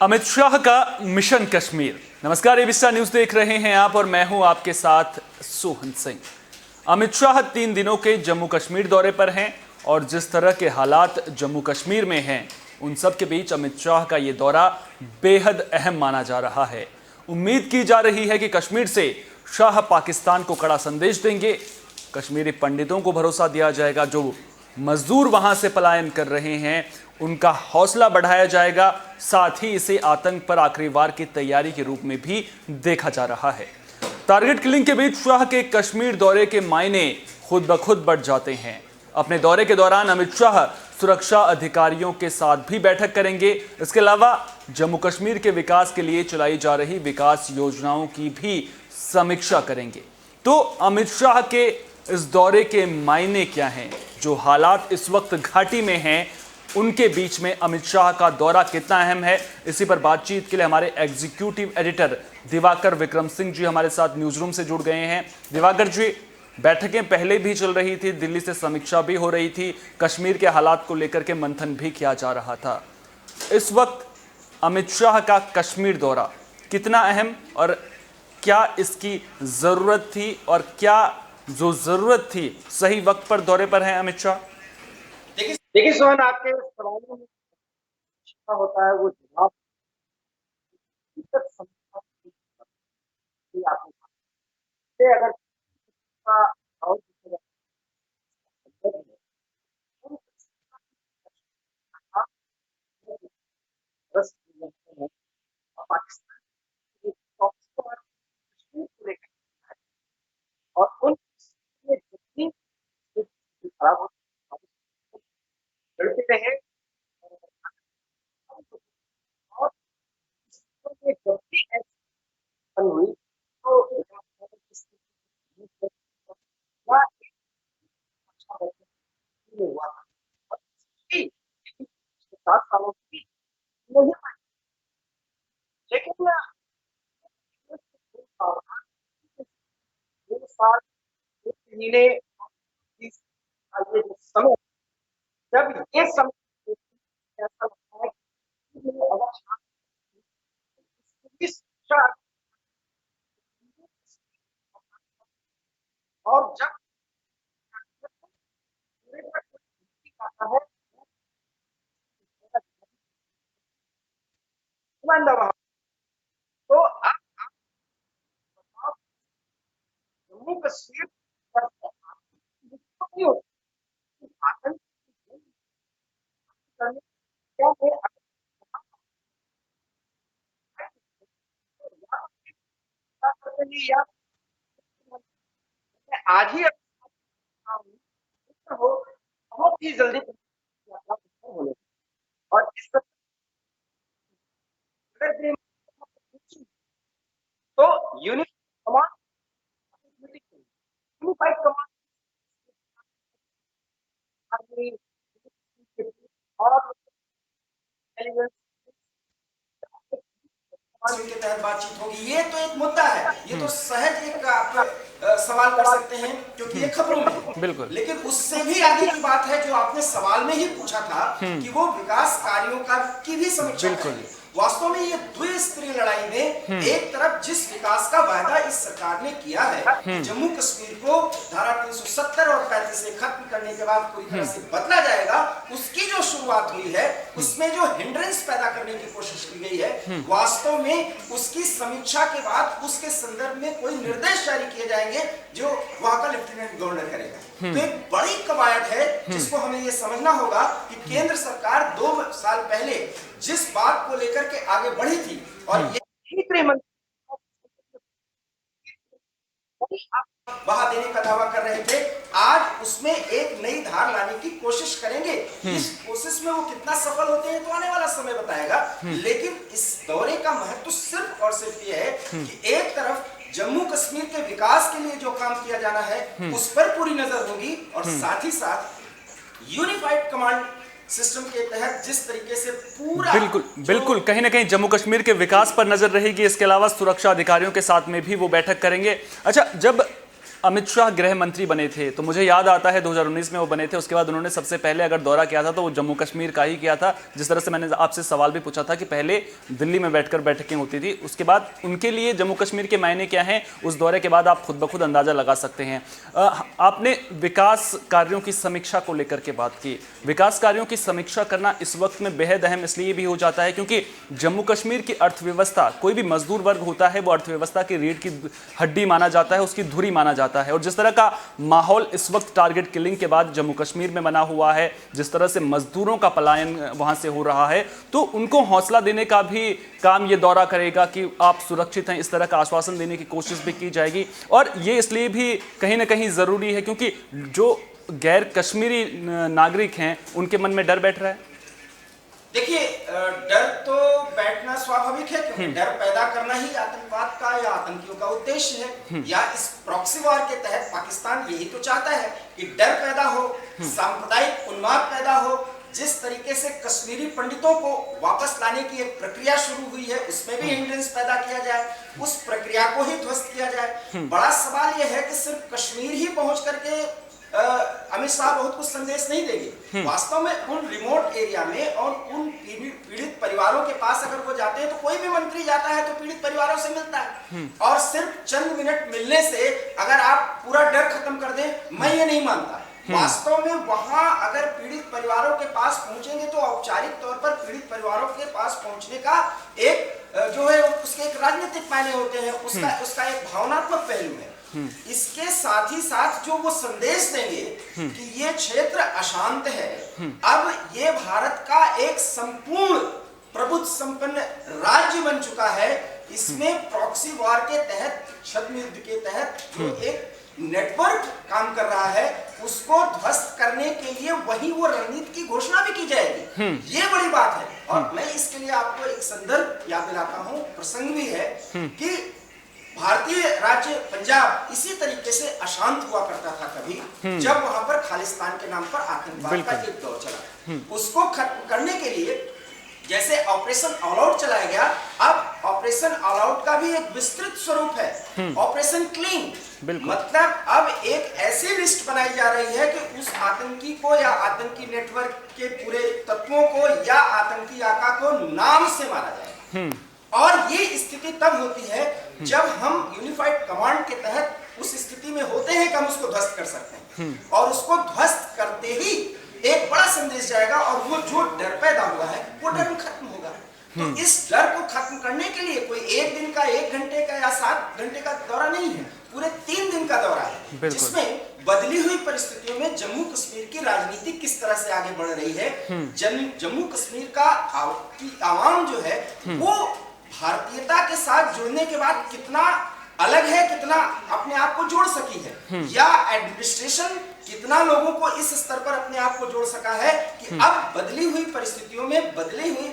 अमित शाह का मिशन कश्मीर। नमस्कार, ABC news देख रहे हैं आप और मैं हूं आपके साथ सोहन सिंह। अमित शाह 3 दिनों के जम्मू कश्मीर दौरे पर हैं और जिस तरह के हालात जम्मू कश्मीर में हैं उन सब के बीच अमित शाह का ये दौरा बेहद अहम माना जा रहा है। उम्मीद की जा रही है कि कश्मीर से शाह पाकिस्तान को कड़ा संदेश देंगे। कश्मीरी पंडितों को भरोसा दिया जाएगा, जो मजदूर वहां से पलायन कर रहे हैं उनका हौसला बढ़ाया जाएगा। साथ ही इसे आतंक पर आखिरी वार की तैयारी के रूप में भी देखा जा रहा है। टारगेट किलिंग के बीच शाह के कश्मीर दौरे के मायने खुद ब खुद बढ़ जाते हैं। अपने दौरे के दौरान अमित शाह सुरक्षा अधिकारियों के साथ भी बैठक करेंगे। इसके अलावा जम्मू कश्मीर के विकास के लिए चलाई जा रही विकास योजनाओं की भी समीक्षा करेंगे। तो अमित शाह के इस दौरे के मायने क्या हैं? जो हालात इस वक्त घाटी में हैं उनके बीच में अमित शाह का दौरा कितना अहम है, इसी पर बातचीत के लिए हमारे एग्जीक्यूटिव एडिटर दिवाकर विक्रम सिंह जी हमारे साथ न्यूज रूम से जुड़ गए हैं। दिवाकर जी, बैठकें पहले भी चल रही थी, दिल्ली से समीक्षा भी हो रही थी, कश्मीर के हालात को लेकर के मंथन भी किया जा रहा था। इस वक्त अमित शाह का कश्मीर दौरा कितना अहम और क्या इसकी जरूरत थी और क्या जो जरूरत थी सही वक्त पर दौरे पर है अमित शाह? देखिए सोहन, आपके सवालों में होता है वो जवाब अगर और पाकिस्तान और उन जितनी खराब लड़ते रहे और जब भी ऐसी हुई तो हुआ था 7 सालों की नहीं, लेकिन 2 साल 2 महीने ये जो समय, जब ये समय ऐसा लगता है कि और जब आता है तो आप जम्मू कश्मीर आतंक क्या है या आज ही हो बहुत ही जल्दी होने और इस तो यूनिफाइड कमांड और के तहत बातचीत होगी। ये तो एक मुद्दा है, ये तो सहज एक आप सवाल कर सकते हैं क्योंकि ये खबरों में है। बिल्कुल। लेकिन उससे भी आगे की बात है जो आपने सवाल में ही पूछा था कि वो विकास कार्यों का की भी समीक्षा करेंगे। वास्तव में ये द्विस्तरीय लड़ाई में एक तरफ जिस विकास का वायदा इस सरकार ने किया है, जम्मू कश्मीर को धारा 370 और 35 से खत्म करने के बाद पूरी तरह से बदला जाएगा, उसकी जो शुरुआत हुई है उसमें जो हिंड्रेंस पैदा करने की कोशिश की गई है, वास्तव में उसकी समीक्षा के बाद उसके संदर्भ में कोई निर्देश जारी किए जाएंगे जो वहां का लेफ्टिनेंट गवर्नर करेगा। तो एक बड़ी कवायद है जिसको हमें ये समझना होगा कि केंद्र सरकार 2 साल पहले जिस बात को लेकर के आगे बढ़ी थी और ये गृह मंत्री बहा देने का दावा कर रहे थे, आज उसमें एक नई धार लाने की कोशिश करेंगे। इस कोशिश में वो कितना सफल होते हैं तो आने वाला समय बताएगा। लेकिन इस दौरे का महत्व सिर्फ और सिर्फ ये है कि एक तरफ जम्मू कश्मीर के विकास के लिए जो काम किया जाना है उस पर पूरी नजर होगी और साथ ही साथ यूनिफाइड कमांड सिस्टम के तहत जिस तरीके से पूरा बिल्कुल कहीं ना कहीं जम्मू कश्मीर के विकास पर नजर रहेगी। इसके अलावा सुरक्षा अधिकारियों के साथ में भी वो बैठक करेंगे। अच्छा, जब अमित शाह गृह मंत्री बने थे, तो मुझे याद आता है 2019 में वो बने थे। उसके बाद उन्होंने सबसे पहले अगर दौरा किया था तो वो जम्मू कश्मीर का ही किया था। जिस तरह से मैंने आपसे सवाल भी पूछा था कि पहले दिल्ली में बैठकर बैठकें होती थी, उसके बाद उनके लिए जम्मू कश्मीर के मायने क्या हैं, उस दौरे के बाद आप खुद ब खुद अंदाजा लगा सकते हैं। आपने विकास कार्यों की समीक्षा को लेकर के बात की। विकास कार्यों की समीक्षा करना इस वक्त में बेहद अहम इसलिए भी हो जाता है क्योंकि जम्मू कश्मीर की अर्थव्यवस्था, कोई भी मजदूर वर्ग होता है वो अर्थव्यवस्था की रीढ़ की हड्डी माना जाता है, उसकी धुरी माना जाता है। और जिस तरह का माहौल इस वक्त टारगेट किलिंग के बाद जम्मू कश्मीर में बना हुआ है, जिस तरह से मजदूरों का पलायन वहां से हो रहा है, तो उनको हौसला देने का भी काम ये दौरा करेगा कि आप सुरक्षित हैं, इस तरह का आश्वासन देने की कोशिश भी की जाएगी। और ये इसलिए भी कहीं ना कहीं जरूरी है क्योंकि जो गैर कश्मीरी नागरिक हैं उनके मन में डर बैठ रहा है। देखिए, डर तो बैठना स्वाभाविक है क्योंकि डर पैदा करना ही आतंकवाद का या आतंकियों का उद्देश्य है। या इस प्रॉक्सी वॉर के तहत पाकिस्तान यही तो चाहता है कि डर पैदा हो, सांप्रदायिक उन्माद पैदा हो। जिस तरीके से कश्मीरी पंडितों को वापस लाने की एक प्रक्रिया शुरू हुई है, उसमें भी हिंड्रेंस पैदा किया जाए, उस प्रक्रिया को ही ध्वस्त किया जाए। बड़ा सवाल यह है कि सिर्फ कश्मीर ही पहुंच करके अमित शाह बहुत कुछ संदेश नहीं देंगे। वास्तव में उन रिमोट एरिया में और उन पीड़ित परिवारों के पास अगर वो जाते हैं, तो कोई भी मंत्री जाता है तो पीड़ित परिवारों से मिलता है। और सिर्फ चंद मिनट मिलने से अगर आप पूरा डर खत्म कर दें, मैं ये नहीं मानता। वास्तव में वहां अगर पीड़ित परिवारों के पास पहुंचेंगे तो औपचारिक तौर पर पीड़ित परिवारों के पास पहुंचने का एक जो है उसके एक राजनीतिक मायने होते हैं, उसका एक भावनात्मक पहलू है। इसके साथ ही साथ जो वो संदेश देंगे कि ये क्षेत्र अशांत है, अब ये भारत का एक संपूर्ण प्रबुद्ध संपन्न राज्य बन चुका है। इसमें प्रॉक्सी वॉर के तहत, छद्म युद्ध के तहत जो एक नेटवर्क काम कर रहा है, उसको ध्वस्त करने के लिए वही वो रणनीति की घोषणा भी की जाएगी। ये बड़ी बात है। और मैं इसके लिए आपको एक संदर्भ याद दिलाता हूं, प्रसंग भी है कि भारतीय राज्य पंजाब इसी तरीके से अशांत हुआ करता था कभी, जब वहां पर खालिस्तान के नाम पर आतंकवाद का एक दौर चला। उसको खत्म करने के लिए जैसे ऑपरेशन ऑल आउट चलाया गया, अब ऑपरेशन ऑल आउट का भी एक विस्तृत स्वरूप है, ऑपरेशन क्लीन। मतलब अब एक ऐसी लिस्ट बनाई जा रही है कि उस आतंकी को या आतंकी नेटवर्क के पूरे तत्वों को या आतंकी आका को नाम से मारा जाए। और ये स्थिति तब होती है जब हम यूनिफाइड कमांड के तहत उस स्थिति में होते हैं कि हम उसको ध्वस्त कर सकते हैं। और उसको ध्वस्त करते ही एक बड़ा संदेश जाएगा और वो जो डर पैदा हुआ है वो डर खत्म होगा। तो इस डर को खत्म करने के लिए कोई एक दिन का, 1 घंटे का या 7 घंटे का दौरा नहीं है, पूरे 3 दिन का दौरा है, जिसमें बदली हुई परिस्थितियों में जम्मू कश्मीर की राजनीति किस तरह से आगे बढ़ रही है, जम्मू कश्मीर का आवाम जो है वो भारतीयता के साथ जुड़ने के बाद कितना अलग है, कितना अपने आप को जोड़ सकी है, या एडमिनिस्ट्रेशन कितना लोगों को इस स्तर पर अपने आप को जोड़ सका है कि अब बदली हुई परिस्थितियों में, बदली हुई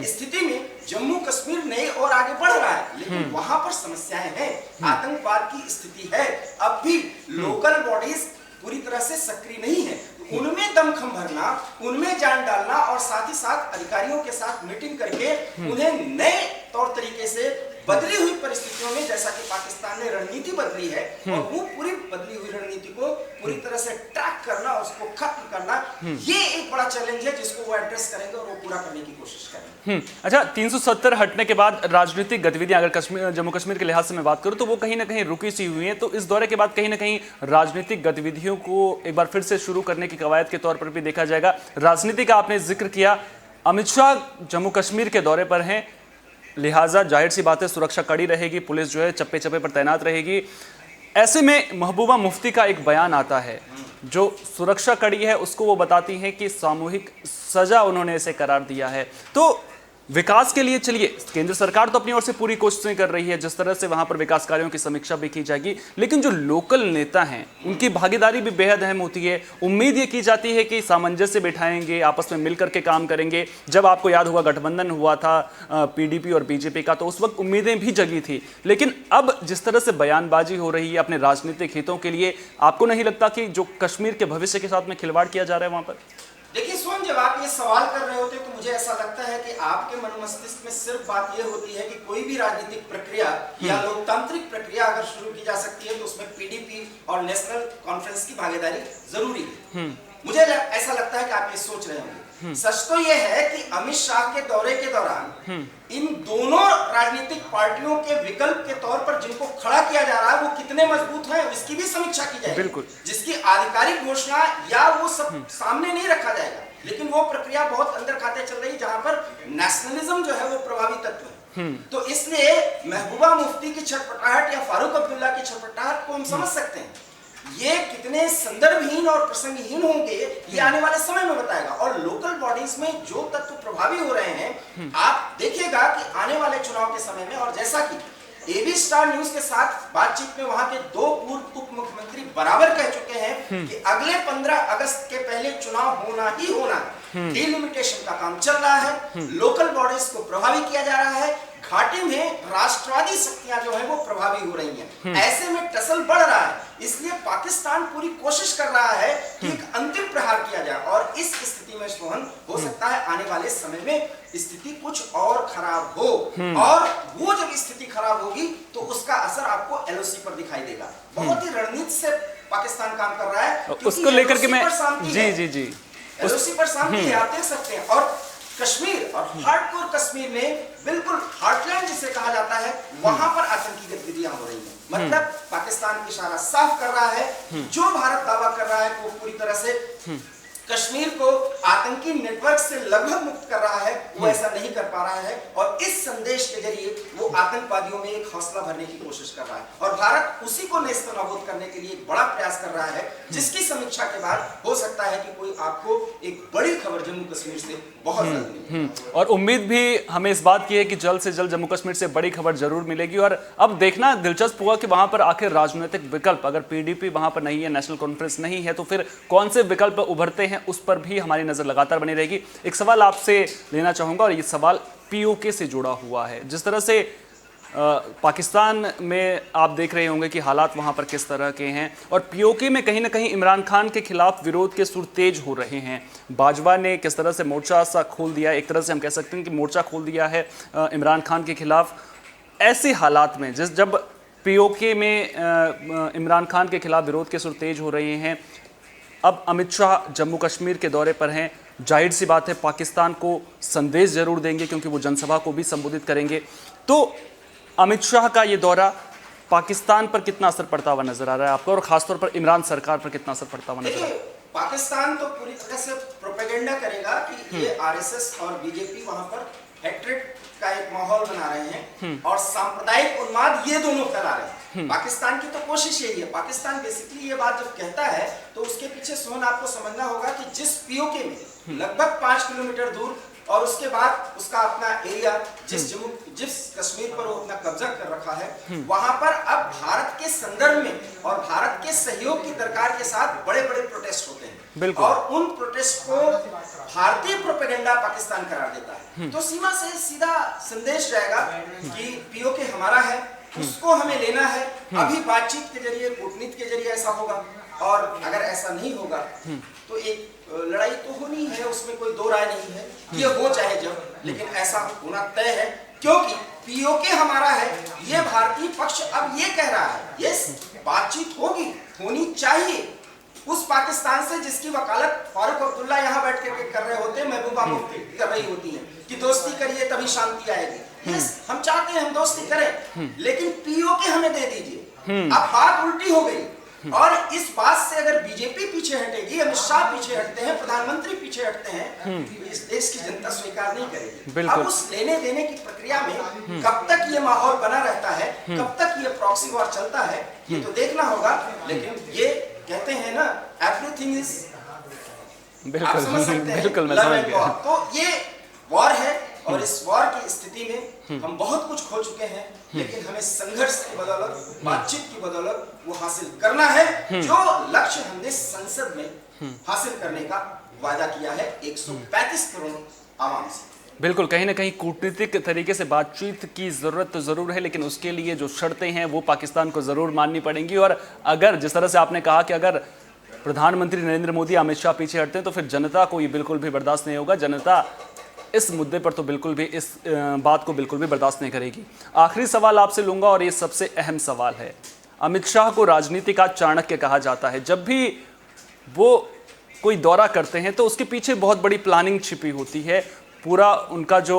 स्थिति में जम्मू कश्मीर नए और आगे बढ़ रहा है। लेकिन वहां पर समस्याएं हैं, आतंकवाद की स्थिति है, अब भी लोकल बॉडीज पूरी तरह से सक्रिय नहीं है। उनमें दमखम भरना, उनमें जान डालना और साथ ही साथ अधिकारियों के साथ मीटिंग करके उन्हें नए तौर तरीके से बदली हुई परिस्थितियों में, जैसा कि पाकिस्तान ने रणनीति बदली है, और वो पूरी बदली हुई रणनीति को पूरी तरह से ट्रैक करना, उसको खत्म करना, ये एक बड़ा चैलेंज है जिसको वो एड्रेस करेंगे और वो पूरा करने की कोशिश करेंगे। अच्छा, 370 हटने के बाद राजनीतिक गतिविधियां अगर जम्मू कश्मीर के लिहाज से मैं बात करूं तो वो कहीं ना कहीं रुकी सी हुई है। तो इस दौरे के बाद कहीं ना कहीं राजनीतिक गतिविधियों को एक बार फिर से शुरू करने की कवायद के तौर पर भी देखा जाएगा। राजनीति का आपने जिक्र किया, अमित शाह जम्मू कश्मीर के दौरे पर हैं, लिहाजा जाहिर सी बात है सुरक्षा कड़ी रहेगी, पुलिस जो है चप्पे चप्पे पर तैनात रहेगी। ऐसे में महबूबा मुफ्ती का एक बयान आता है, जो सुरक्षा कड़ी है उसको वो बताती हैं कि सामूहिक सजा उन्होंने इसे करार दिया है। तो विकास के लिए चलिए, केंद्र सरकार तो अपनी ओर से पूरी कोशिशें कर रही है, जिस तरह से वहां पर विकास कार्यों की समीक्षा भी की जाएगी, लेकिन जो लोकल नेता हैं उनकी भागीदारी भी बेहद अहम होती है। उम्मीद ये की जाती है कि सामंजस्य बिठाएंगे, आपस में मिलकर के काम करेंगे। जब आपको याद होगा गठबंधन हुआ था पीडीपी और बीजेपी का, तो उस वक्त उम्मीदें भी जगी थी। लेकिन अब जिस तरह से बयानबाजी हो रही है अपने राजनीतिक हितों के लिए, आपको नहीं लगता कि जो कश्मीर के भविष्य के साथ में खिलवाड़ किया जा रहा है वहां पर? देखिए, में जब आप ये सवाल कर रहे होते तो मुझे ऐसा लगता है कि आपके मन मस्तिष्क में सिर्फ बात ये होती है कि कोई भी राजनीतिक प्रक्रिया या लोकतांत्रिक प्रक्रिया अगर शुरू की जा सकती है तो उसमें पीडीपी और नेशनल कॉन्फ्रेंस की भागीदारी जरूरी है। मुझे ऐसा लगता है कि आप ये सोच रहे होंगे। सच तो ये है कि अमित शाह के दौरे के दौरान इन दोनों राजनीतिक पार्टियों के विकल्प के तौर पर जिनको खड़ा किया जा रहा है वो कितने मजबूत हैं इसकी भी समीक्षा की जाएगी। बिल्कुल। जिसकी आधिकारिक घोषणा या वो सब सामने नहीं रखा जाएगा, लेकिन वो प्रक्रिया बहुत अंदर खाते चल रही है जहां पर नेशनलिज्म जो है वो प्रभावी तत्व है। तो इसलिए महबूबा मुफ्ती की छटपटाहट या फारूक अब्दुल्ला की छटपटाहट को हम समझ सकते हैं। ये कितने संदर्भहीन और प्रसंगहीन होंगे ये आने वाले समय में बताएगा। और लोकल बॉडीज में जो तत्व प्रभावी हो रहे हैं आप देखिएगा कि आने वाले चुनाव के समय में, और जैसा कि एबी स्टार न्यूज के साथ बातचीत में वहां के 2 पूर्व उप मुख्यमंत्री बराबर कह चुके हैं कि अगले 15 अगस्त के पहले चुनाव होना ही होना। डिलिमिटेशन का काम चल रहा है, लोकल बॉडीज को प्रभावी किया जा रहा है, घाटी में राष्ट्रवादी शक्तियां जो है वो प्रभावी हो रही हैं। ऐसे में टसल बढ़ रहा है, इसलिए पाकिस्तान पूरी कोशिश कर रहा है कि एक अंतिम प्रहार किया जाए। और इस स्थिति में सोहन हो सकता है आने वाले समय में स्थिति कुछ और खराब हो, और वो जब स्थिति खराब होगी तो उसका असर आपको एलओसी पर दिखाई देगा। बहुत ही रणनीति से पाकिस्तान काम कर रहा है, उसको लेकर के मैं जी एलओसी पर शांति है, आप देख सकते हैं। और कश्मीर और हार्डकोर कश्मीर में बिल्कुल हार्टलैंड जिसे कहा जाता है वहां पर आतंकी गतिविधियां हो रही हैं। मतलब पाकिस्तान इशारा साफ कर रहा है, जो भारत दावा कर रहा है वो पूरी तरह से कश्मीर को आतंकी नेटवर्क से लगभग मुक्त कर रहा है, वो ऐसा नहीं कर पा रहा है। और इस संदेश के जरिए वो आतंकवादियों में एक हौसला भरने की कोशिश कर रहा है, और भारत उसी को नेस्तनाबूद करने के लिए बड़ा प्रयास कर रहा है, जिसकी समीक्षा के बाद हो सकता है कि कोई आपको एक बड़ी खबर जम्मू कश्मीर से बहुत जल्द मिलेगी। और उम्मीद भी हमें इस बात की है कि जल्द से जल्द जम्मू कश्मीर से बड़ी खबर जरूर मिलेगी। और अब देखना दिलचस्प होगा कि वहां पर आखिर राजनीतिक विकल्प, अगर पीडीपी वहां पर नहीं है, नेशनल कॉन्फ्रेंस नहीं है, तो फिर कौन से विकल्प उभरते हैं उस पर भी हमारी नजर लगातार बनी रहेगी। एक सवाल आपसे लेना चाहूंगा, और ये सवाल पीओके से जुड़ा हुआ है। जिस तरह से पाकिस्तान में आप देख रहे होंगे कि हालात वहां पर किस तरह के हैं, और पीओके में कहीं ना कहीं इमरान खान के खिलाफ विरोध के सुर तेज हो रहे हैं। बाजवा ने किस तरह से मोर्चा सा खोल दिया, एक तरह से हम कह सकते हैं कि मोर्चा खोल दिया है इमरान खान के खिलाफ। ऐसे हालात में जब पीओके में इमरान खान के खिलाफ विरोध के सुर तेज हो रहे हैं, अब अमित शाह जम्मू कश्मीर के दौरे पर हैं, जाहिर सी बात है पाकिस्तान को संदेश जरूर देंगे क्योंकि वो जनसभा को भी संबोधित करेंगे। तो अमित शाह का ये दौरा पाकिस्तान पर कितना असर पड़ता हुआ नजर आ रहा है आपको, और खासतौर पर इमरान सरकार पर कितना असर पड़ता हुआ नजर आ रहा है? पाकिस्तान तो पूरी तरह से प्रोपेगेंडा करेगा कि ये आरएसएस और बीजेपी वहां पर हैट्रिक का एक माहौल बना रहे हैं, और सांप्रदायिक उन्माद ये दोनों फैला रहे हैं। पाकिस्तान की तो कोशिश यही है। पाकिस्तान बेसिकली ये बात जब कहता है तो उसके पीछे सोहन आपको समझना होगा कि जिस पीओके में लगभग 5 किलोमीटर दूर, और उसके बाद उसका अपना एरिया जिस कश्मीर पर वो अपना कब्जा कर रखा है, वहां पर अब भारत के संदर्भ में और भारत के सहयोग की दरकार के साथ बड़े बड़े प्रोटेस्ट होते हैं, और उन प्रोटेस्ट को भारतीय प्रोपेगेंडा पाकिस्तान करार देता है। तो सीमा से सीधा संदेश जाएगा कि पीओके हमारा है, उसको हमें लेना है। अभी बातचीत के जरिए, कूटनीति के जरिए ऐसा होगा, और अगर ऐसा नहीं होगा तो एक लड़ाई तो होनी है, उसमें कोई दो राय नहीं है। ये हो चाहे जब, लेकिन ऐसा होना तय है, क्योंकि पीओके हमारा है। ये भारतीय पक्ष अब ये कह रहा है, ये बातचीत होनी चाहिए उस पाकिस्तान से जिसकी वकालत फारूक अब्दुल्ला यहाँ बैठ के कर रहे होते हैं, महबूबा मुफ्ती कर रही होती है कि दोस्ती करिए तभी शांति आएगी। यस, हम चाहते हैं हम दोस्ती करें, लेकिन पीओके हमें दे दीजिए। अब बात उल्टी हो गई, और इस बात से अगर बीजेपी पीछे हटेगी, अमित शाह पीछे हटते हैं, प्रधानमंत्री पीछे हटते हैं, तो इस देश की जनता स्वीकार नहीं करेगी। अब उस लेने देने की प्रक्रिया में कब तक ये माहौल बना रहता है, कब तक ये प्रॉक्सी वॉर चलता है, ये तो देखना होगा। लेकिन ये कहते हैं ना, एवरीथिंग इज, आप समझ सकते हैं, बिल्कुल मैं समझ गया। तो ये वॉर है, और इस वॉर की स्थिति में हम बहुत कुछ खो चुके हैं, लेकिन हमें संघर्ष की बदौलत, बातचीत की बदौलत वो हासिल करना है, जो लक्ष्य हमने संसद में हासिल करने का वादा किया है 135 करोड़ आवाम से। बिल्कुल, कहीं ना कहीं कूटनीतिक तरीके से बातचीत की ज़रूरत तो ज़रूर है, लेकिन उसके लिए जो शर्तें हैं वो पाकिस्तान को ज़रूर माननी पड़ेंगी। और अगर जिस तरह से आपने कहा कि अगर प्रधानमंत्री नरेंद्र मोदी, अमित शाह पीछे हटते हैं तो फिर जनता को ये बिल्कुल भी बर्दाश्त नहीं होगा। जनता इस मुद्दे पर तो बिल्कुल भी, इस बात को बिल्कुल भी बर्दाश्त नहीं करेगी। आखिरी सवाल आपसे लूंगा और ये सबसे अहम सवाल है। अमित शाह को राजनीति का चाणक्य कहा जाता है। जब भी वो कोई दौरा करते हैं तो उसके पीछे बहुत बड़ी प्लानिंग छिपी होती है। पूरा उनका जो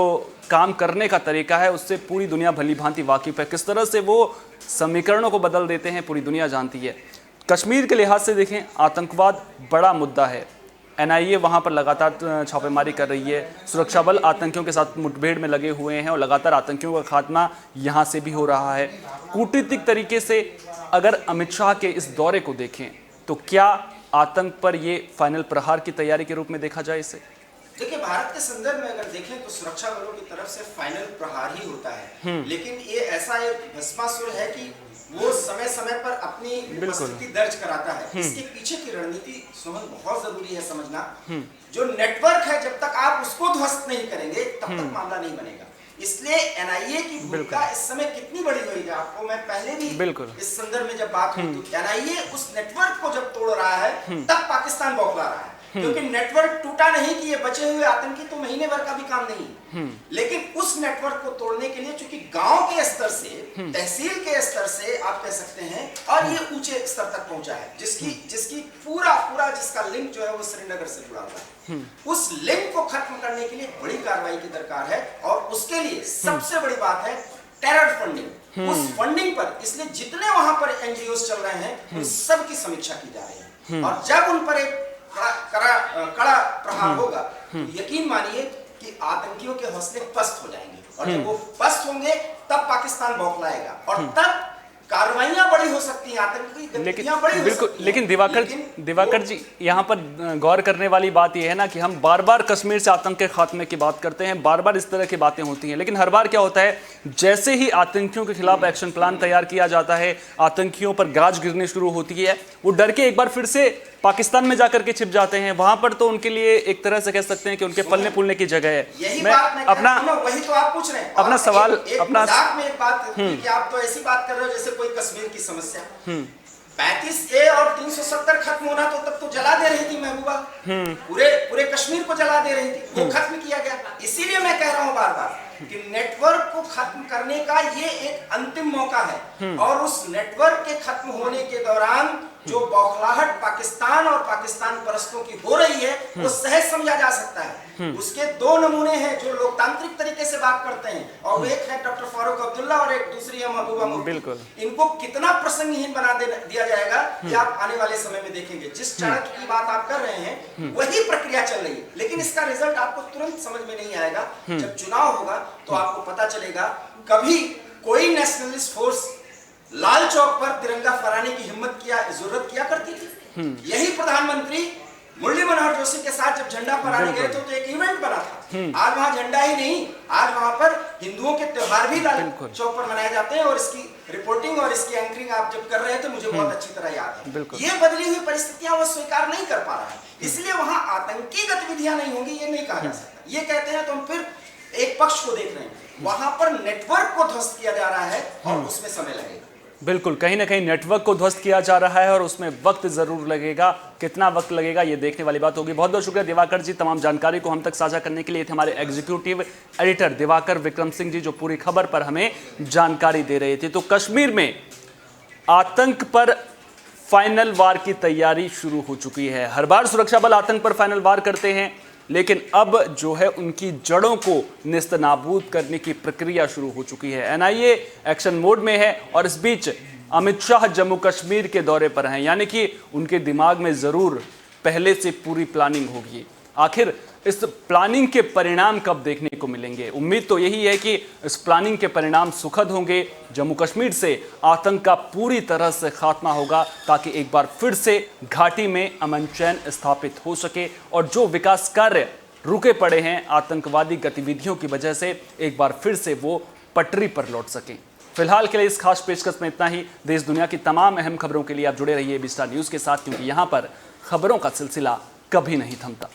काम करने का तरीका है उससे पूरी दुनिया भली भांति वाकिफ है। किस तरह से वो समीकरणों को बदल देते हैं पूरी दुनिया जानती है। कश्मीर के लिहाज से देखें, आतंकवाद बड़ा मुद्दा है। एनआईए वहाँ पर लगातार छापेमारी कर रही है। सुरक्षा बल आतंकियों के साथ मुठभेड़ में लगे हुए हैं और लगातार आतंकियों का खात्मा यहाँ से भी हो रहा है। कूटनीतिक तरीके से अगर अमित शाह के इस दौरे को देखें तो क्या आतंक पर ये फाइनल प्रहार की तैयारी के रूप में देखा जाए इसे? देखिए, भारत के संदर्भ में अगर देखें तो सुरक्षा बलों की तरफ से फाइनल प्रहार ही होता है, लेकिन ये ऐसा एक भस्मासुर है कि वो समय समय पर अपनी उपस्थिति दर्ज कराता है। इसके पीछे की रणनीति सोहन बहुत जरूरी है समझना। जो नेटवर्क है, जब तक आप उसको ध्वस्त नहीं करेंगे तब तक मामला नहीं बनेगा। इसलिए एनआईए की भूमिका इस समय कितनी बड़ी हुई है, आपको मैं पहले भी इस संदर्भ में जब बात हुई तो एनआईए उस नेटवर्क को जब तोड़ रहा है तब पाकिस्तान बौखला रहा है, क्योंकि नेटवर्क टूटा नहीं कि ये बचे हुए आतंकी तो महीने भर का भी काम नहीं, लेकिन उस नेटवर्क को तोड़ने के लिए चूंकि गांव के स्तर से, तहसील के स्तर से आप कह सकते हैं, और ये ऊंचे स्तर तक पहुंचा है, जिसकी पूरा जिसका लिंक जो है वो श्रीनगर से जुड़ा हुआ है। उस लिंक को खत्म करने के लिए बड़ी कार्रवाई की दरकार है और उसके लिए सबसे बड़ी बात है टेरर फंडिंग। उस फंडिंग पर, इसलिए जितने वहां पर एनजीओ चल रहे हैं उन सब की समीक्षा की जा रही है और जब उन पर एक कड़ा प्रहार होगा तो यकीन मानिए कि आतंकियों के हौसले पस्त हो जाएंगे और जब वो पस्त होंगे तब पाकिस्तान बौखलाएगा और तब कार्रवाइयां बड़ी हो सकती हैं, आतंकी गतिविधियां बड़ी हो सकती हैं। लेकिन दिवाकर जी, यहाँ पर गौर करने वाली बात यह है ना कि हम बार बार कश्मीर से आतंक के खात्मे की बात करते हैं, बार बार इस तरह की बातें होती हैं, लेकिन हर बार क्या होता है, जैसे ही आतंकियों के खिलाफ एक्शन प्लान तैयार किया जाता है, आतंकियों पर गाज गिरनी शुरू होती है, वो डर के एक बार फिर से पाकिस्तान में जाकर के छिप जाते हैं। वहां पर तो उनके लिए एक तरह से कह सकते हैं कि उनके पलने फूलने की जगह है। मैं अपना वही तो आप पूछ रहे हैं, अपना सवाल अपना में एक बात कि आप तो ऐसी बात कर रहे हो जैसे कोई कश्मीर की समस्या। 35A और 370 खत्म होना तो तब तो जला दे रही थी महबूबा, पूरे कश्मीर को जला दे रही थी, वो खत्म किया गया। इसीलिए मैं कह रहा हूं बार बार कि नेटवर्क को खत्म करने का ये एक अंतिम मौका है और उस नेटवर्क के खत्म होने के दौरान जो बौखलाहट पाकिस्तान और पाकिस्तान परस्तों की हो रही है वो सहज समझा जा सकता है। उसके दो नमूने हैं जो लोकतांत्रिक तरीके से बात करते हैं और एक है डॉक्टर फारूक अब्दुल्ला और एक दूसरी है महबूबा मुफ्ती। इनको कितना प्रसंगहीन बना दिया जाएगा ये आप आने वाले समय में देखेंगे। जिस चाणक्य की बात आप कर रहे हैं वही प्रक्रिया चल रही है, लेकिन इसका रिजल्ट आपको तुरंत समझ में नहीं आएगा। जब चुनाव होगा तो आपको पता चलेगा। कभी कोई नेशनलिस्ट फोर्स लाल चौक पर तिरंगा फहराने की हिम्मत जरूरत किया करती थी? यही प्रधानमंत्री मुरली मनोहर जोशी के साथ जब झंडा फहराने गए थे तो एक इवेंट बना था। आज वहां झंडा ही नहीं, आज वहां पर हिंदुओं के त्योहार भी लाल चौक पर मनाए जाते हैं और इसकी रिपोर्टिंग और इसकी एंकरिंग आप जब कर रहे थे मुझे बहुत अच्छी तरह याद है। ये बदली हुई परिस्थितियां वो स्वीकार नहीं कर पा रहा है, इसलिए वहां आतंकी गतिविधियां नहीं होंगी ये नहीं कहा जा सकता। ये कहते हैं तो हम फिर एक पक्ष को देख रहे हैं, वहां पर नेटवर्क को ध्वस्त किया जा रहा है और उसमें समय लगेगा। बिल्कुल, कहीं ना कहीं नेटवर्क को ध्वस्त किया जा रहा है और उसमें वक्त जरूर लगेगा। कितना वक्त लगेगा ये देखने वाली बात होगी। बहुत बहुत शुक्रिया दिवाकर जी, तमाम जानकारी को हम तक साझा करने के लिए थे हमारे एग्जीक्यूटिव एडिटर दिवाकर विक्रम सिंह जी, जो पूरी खबर पर हमें जानकारी दे रहे थे। तो कश्मीर में आतंक पर फाइनल वार की तैयारी शुरू हो चुकी है। हर बार सुरक्षा बल आतंक पर फाइनल वार करते हैं, लेकिन अब जो है उनकी जड़ों को नेस्तनाबूद करने की प्रक्रिया शुरू हो चुकी है। एनआईए एक्शन मोड में है और इस बीच अमित शाह जम्मू कश्मीर के दौरे पर हैं, यानी कि उनके दिमाग में ज़रूर पहले से पूरी प्लानिंग होगी। आखिर इस प्लानिंग के परिणाम कब देखने को मिलेंगे? उम्मीद तो यही है कि इस प्लानिंग के परिणाम सुखद होंगे। जम्मू कश्मीर से आतंक का पूरी तरह से खात्मा होगा ताकि एक बार फिर से घाटी में अमन चैन स्थापित हो सके और जो विकास कार्य रुके पड़े हैं आतंकवादी गतिविधियों की वजह से एक बार फिर से वो पटरी पर लौट सकें। फिलहाल के लिए इस खास पेशकश में इतना ही। देश दुनिया की तमाम अहम खबरों के लिए आप जुड़े रहिए एबी स्टार न्यूज़ के साथ, क्योंकि यहाँ पर खबरों का सिलसिला कभी नहीं थमता।